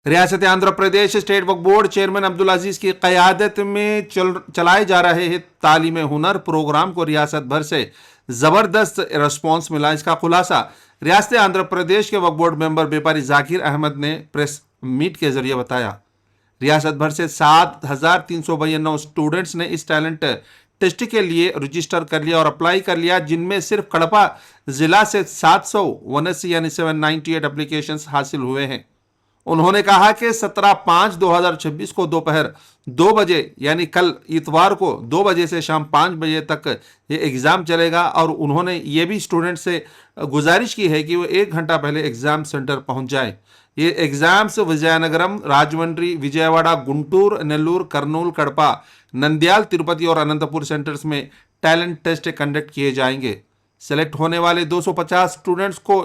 रियासत आंध्र प्रदेश स्टेट वक्फ board chairman Abdul अजीज की क़यादत में चलाए जा रहे तालीम हुनर प्रोग्राम को रियासत भर से ज़बरदस्त रिस्पॉन्स मिला। इसका खुलासा रियासत आंध्र प्रदेश के वक्फ बोर्ड मेंबर व्यापारी जाकिर अहमद ने प्रेस मीट के जरिए बताया। रियासत भर से 7,392 स्टूडेंट्स ने इस टैलेंट टेस्ट के लिए रजिस्टर कर लिया और अप्लाई कर लिया, जिनमें सिर्फ कड़पा जिला से 779 यानी 798 एप्लीकेशंस हासिल हुए हैं। उन्होंने कहा कि 17/5/2026 को दोपहर 2 बजे यानी कल इतवार को 2 बजे से शाम 5 बजे तक ये एग्ज़ाम चलेगा और उन्होंने ये भी स्टूडेंट से गुजारिश की है कि वो 1 घंटा पहले एग्ज़ाम सेंटर पहुंच जाए। ये एग्ज़ाम्स विजयनगरम, राजमंड्री, विजयवाड़ा, गुंटूर, नेल्लूर, कर्नूल, कड़पा, नंद्याल, तिरुपति और अनंतपुर सेंटर्स में टैलेंट टेस्ट कंडक्ट किए जाएंगे। सेलेक्ट होने वाले 250 स्टूडेंट्स को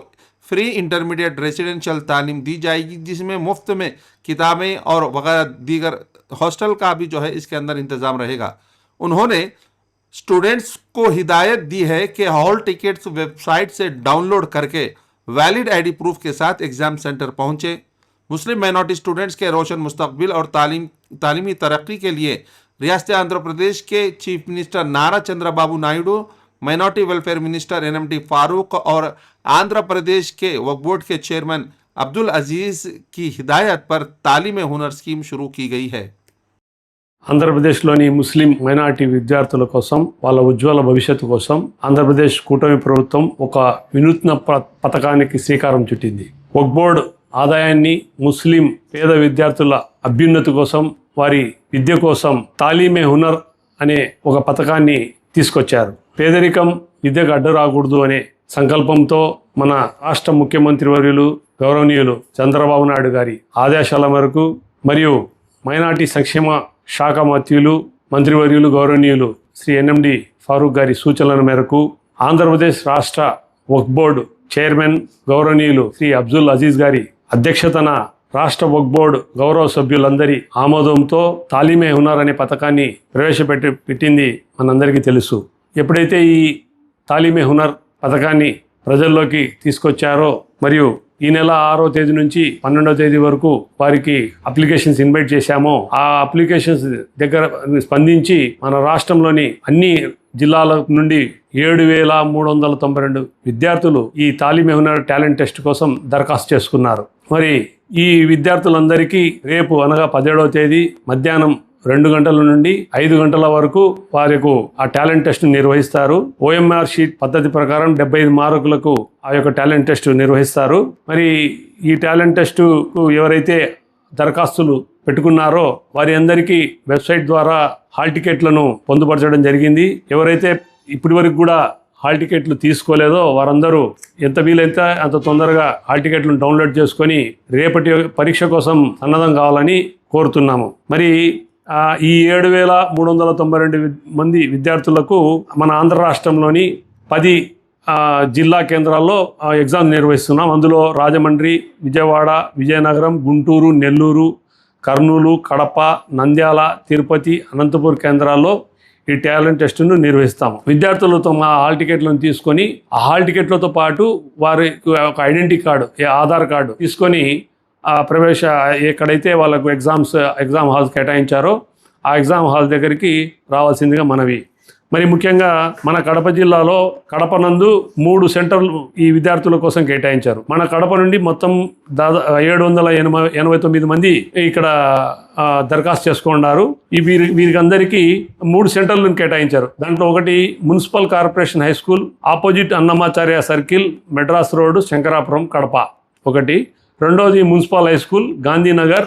फ्री इंटरमीडिएट रेजिडेंशियल तालीम दी जाएगी, जिसमें मुफ्त में किताबें और वगैरह दीगर हॉस्टल का भी जो है इसके अंदर इंतज़ाम रहेगा। उन्होंने स्टूडेंट्स को हिदायत दी है कि हॉल टिकट्स वेबसाइट से डाउनलोड करके वैलिड आईडी प्रूफ के साथ एग्ज़ाम सेंटर पहुंचे। मुस्लिम माइनॉरिटी स्टूडेंट्स के रोशन मुस्तकबिल और तालीमी तरक्की के लिए रियासत आंध्र प्रदेश के चीफ मिनिस्टर नारा Chandrababu Naidu, minority welfare minister NMD Farooq और आंध्र प्रदेश के वक्फ बोर्ड के चेयरमैन अब्दुल अजीज की हिदायत पर तालीम हुनर स्कीम शुरू की गई है। ఆంధ్రప్రదేశ్లోని ముస్లిం మైనారిటీ విద్యార్థుల కోసం వాళ్ళ ఉజ్వల భవిష్యత్తు కోసం ఆంధ్రప్రదేశ్ కూటమి ప్రభుత్వం ఒక వినూత్న పథకానికి శ్రీకారం చుట్టింది. వక్ఫ్ బోర్డు ఆదాయాన్ని ముస్లిం పేద విద్యార్థుల అభ్యున్నతి కోసం, వారి విద్య కోసం తాలీమే హునర్ అనే ఒక పథకాన్ని తీసుకొచ్చారు. పేదరికం విద్యకు అడ్డు రాకూడదు అనే సంకల్పంతో మన రాష్ట్ర ముఖ్యమంత్రి వర్యులు గౌరవనీయులు చంద్రబాబు నాయుడు గారి ఆదేశాల మేరకు మరియు మైనారిటీ సంక్షేమ శాఖ మంత్రివర్యులు గౌరవనీయులు శ్రీ ఎన్ఎండి ఫారూక్ గారి సూచనల మేరకు ఆంధ్రప్రదేశ్ రాష్ట్ర వక్ఫ్ బోర్డు చైర్మన్ గౌరవనీయులు శ్రీ అబ్దుల్ అజీజ్ గారి అధ్యక్షతన రాష్ట్ర వక్ఫ్ బోర్డు గౌరవ సభ్యులందరి ఆమోదంతో తాలీమే హునర్ అనే పథకాన్ని పెట్టింది మనందరికీ తెలుసు. ఎప్పుడైతే ఈ తాలీమే హునర్ పథకాన్ని ప్రజల్లోకి తీసుకొచ్చారో మరియు ఈ నెల 6వ తేదీ నుంచి 12వ తేదీ వరకు వారికి అప్లికేషన్స్ ఇన్వైట్ చేశామో, ఆ అప్లికేషన్స్ దగ్గర స్పందించి మన రాష్ట్రంలోని అన్ని జిల్లాల నుండి 7,392 విద్యార్థులు ఈ తాలీమే హునర్ టాలెంట్ టెస్ట్ కోసం దరఖాస్తు చేసుకున్నారు. మరి ఈ విద్యార్థులందరికీ రేపు అనగా 17వ తేదీ మధ్యాహ్నం 2 గంటల నుండి 5 గంటల వరకు వారికి ఆ టాలెంట్ టెస్ట్ నిర్వహిస్తారు. ఓఎంఆర్ షీట్ పద్ధతి ప్రకారం 75 మార్కులకు ఆ యొక్క టాలెంట్ టెస్ట్ నిర్వహిస్తారు. మరి ఈ టాలెంట్ టెస్ట్ ఎవరైతే దరఖాస్తులు పెట్టుకున్నారో వారి అందరికీ వెబ్సైట్ ద్వారా హాల్ టికెట్లను పొందుపరచడం జరిగింది. ఎవరైతే ఇప్పటి వరకు కూడా హాల్ టికెట్లు తీసుకోలేదో వారందరూ ఎంత వీలైతే అంత తొందరగా హాల్ టికెట్లను డౌన్లోడ్ చేసుకొని రేపటి పరీక్ష కోసం సన్నద్ధం కావాలని కోరుతున్నాము. మరి ఈ 7,392 మంది విద్యార్థులకు మన ఆంధ్ర రాష్ట్రంలోని 10 జిల్లా కేంద్రాల్లో ఎగ్జామ్ నిర్వహిస్తున్నాం. అందులో రాజమండ్రి, విజయవాడ, విజయనగరం, గుంటూరు, నెల్లూరు, కర్నూలు, కడప, నంద్యాల, తిరుపతి, అనంతపూర్ కేంద్రాల్లో ఈ టాలెంట్ టెస్ట్ను నిర్వహిస్తాము. విద్యార్థులతో మా హాల్ టికెట్లను తీసుకొని ఆ హాల్ టికెట్లతో పాటు వారి ఒక ఐడెంటిటీ కార్డు, ఆధార్ కార్డు తీసుకొని ఎక్కడైతే వాళ్ళకు ఎగ్జామ్ హాల్స్ కేటాయించారో ఆ ఎగ్జామ్ హాల్ దగ్గరికి రావాల్సిందిగా మనవి. మరి ముఖ్యంగా మన కడప జిల్లాలో కడప నందు 3 సెంటర్లు ఈ విద్యార్థుల కోసం కేటాయించారు. మన కడప నుండి మొత్తం 789 మంది ఇక్కడ దరఖాస్తు చేసుకున్నారు. వీరికి అందరికీ 3 సెంటర్లను కేటాయించారు. దాంట్లో ఒకటి municipal corporation high school opposite Annamacharya circle, Madras road, Shankarapuram, Kadapa ఒకటి. రెండవది municipal high school Gandhinagar,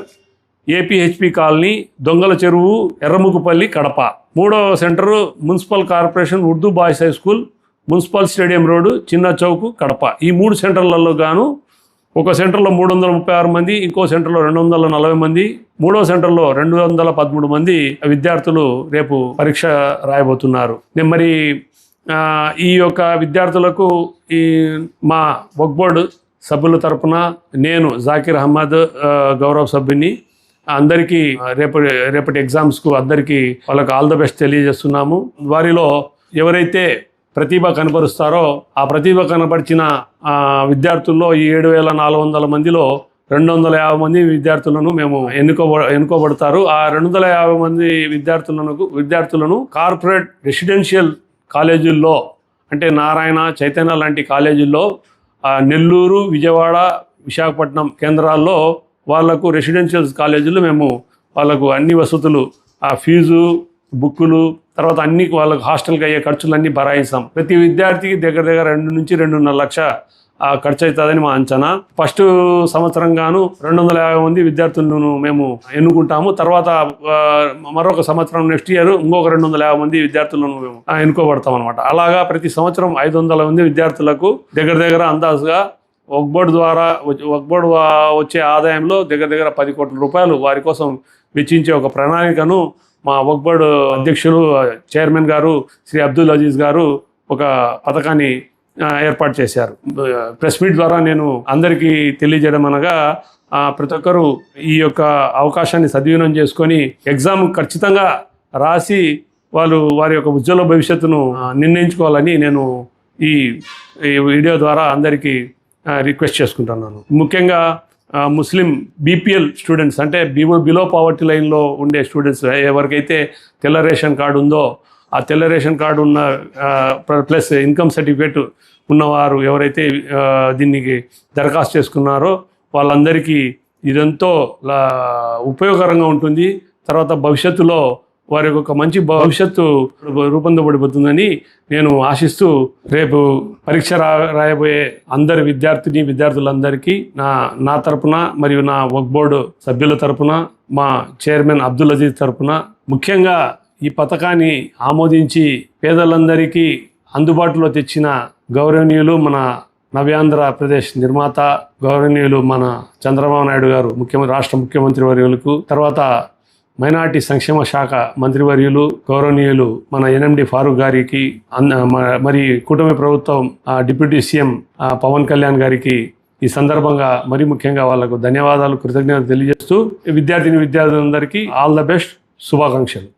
APHP colony, Dongala Cheruvu, Erramukkapalli, Kadapa. మూడవ centre municipal corporation Urdu boys high school, municipal stadium road, Chinna Chowk, Kadapa. ఈ 3 సెంటర్లలో గాను ఒక సెంటర్లో 336 మంది, ఇంకో సెంటర్లో 240 మంది, మూడో సెంటర్లో 213 మంది విద్యార్థులు రేపు పరీక్ష రాయబోతున్నారు. మరి ఈ యొక్క విద్యార్థులకు మా వక్ఫ్ బోర్డు సభ్యుల తరపున నేను జాకిర్ అహ్మద్ గౌరవ సభ్యుని అందరికీ రేపటి ఎగ్జామ్స్కు అందరికీ వాళ్ళకి ఆల్ ద బెస్ట్ తెలియజేస్తున్నాము. వారిలో ఎవరైతే ప్రతిభ కనపరుస్తారో ఆ ప్రతిభ కనపరిచిన విద్యార్థుల్లో ఈ 7,400 మందిలో 250 మంది విద్యార్థులను మేము ఎన్నుకోబడతారు. ఆ 250 మంది విద్యార్థులను కార్పొరేట్ రెసిడెన్షియల్ కాలేజీల్లో అంటే నారాయణ, చైతన్య లాంటి కాలేజీల్లో నెల్లూరు, విజయవాడ, విశాఖపట్నం కేంద్రాల్లో వాళ్లకు రెసిడెన్షియల్ కాలేజీలు మేము వాళ్ళకు అన్ని వసతులు, ఆ ఫీజు, బుక్కులు, తర్వాత అన్ని వాళ్ళకు హాస్టల్కి అయ్యే ఖర్చులన్నీ భరాయిస్తాం. ప్రతి విద్యార్థికి దగ్గర 2 నుంచి 2.5 లక్ష ఖర్చు అవుతుందని మా అంచనా. ఫస్ట్ సంవత్సరం గాను 250 మంది విద్యార్థులను మేము ఎన్నుకుంటాము. తర్వాత మరొక సంవత్సరం నెక్స్ట్ ఇయర్ ఇంకొక 250 మంది విద్యార్థులను మేము ఎన్నుకోబడతాం అనమాట. అలాగా ప్రతి సంవత్సరం 500 మంది విద్యార్థులకు దగ్గర అందాజుగా వక్ఫ్ బోర్డు వచ్చే ఆదాయంలో దగ్గర 10 కోట్ల రూపాయలు వారి కోసం వెచ్చించే ఒక ప్రణాళికను మా వక్ఫ్ బోర్డు అధ్యక్షులు, చైర్మన్ గారు శ్రీ అబ్దుల్ అజీజ్ గారు ఒక పథకాన్ని ఏర్పాటు చేశారు. ప్రెస్ మీట్ ద్వారా నేను అందరికీ తెలియజేయడం అనగా ప్రతి ఒక్కరూ ఈ యొక్క అవకాశాన్ని సద్వినియోగం చేసుకొని ఎగ్జామ్ ఖచ్చితంగా రాసి వారి యొక్క ఉజ్వల భవిష్యత్తును నిర్ణయించుకోవాలని నేను ఈ వీడియో ద్వారా అందరికీ రిక్వెస్ట్ చేసుకుంటున్నాను. ముఖ్యంగా ముస్లిం బీపీఎల్ స్టూడెంట్స్ అంటే బిలో పావర్టీ లైన్లో ఉండే స్టూడెంట్స్ ఎవరికైతే తెల్ల రేషన్ కార్డు ఉందో ఆ తెల్ల రేషన్ కార్డు ఉన్న ప్లస్ ఇన్కమ్ సర్టిఫికేట్ ఉన్నవారు ఎవరైతే దీనికి దరఖాస్తు చేసుకున్నారో వాళ్ళందరికీ ఇదంతో ఉపయోగకరంగా ఉంటుంది. తర్వాత భవిష్యత్తులో వారి ఒక మంచి భవిష్యత్తు రూపొందబడిపోతుందని నేను ఆశిస్తూ రేపు పరీక్ష రాయబోయే అందరి విద్యార్థులందరికీ నా తరపున మరియు నా వక్ఫ్ బోర్డు సభ్యుల తరపున మా చైర్మన్ అబ్దుల్ అజీజ్ తరపున ముఖ్యంగా ఈ పథకాన్ని ఆమోదించి పేదలందరికీ అందుబాటులో తెచ్చిన గౌరవనీయులు మన నవ్యాంధ్రప్రదేశ్ నిర్మాత గౌరవనీయులు మన చంద్రబాబు నాయుడు గారు రాష్ట్ర ముఖ్యమంత్రి వర్యులకు, తర్వాత మైనార్టీ సంక్షేమ శాఖ మంత్రివర్యులు గౌరవనీయులు మన ఎన్ఎండి ఫారూక్ గారికి, మరి కూటమి ప్రభుత్వం డిప్యూటీ సీఎం పవన్ కళ్యాణ్ గారికి ఈ సందర్భంగా మరి ముఖ్యంగా వాళ్లకు ధన్యవాదాలు, కృతజ్ఞతలు తెలియజేస్తూ విద్యార్థులందరికీ ఆల్ ద బెస్ట్, శుభాకాంక్షలు.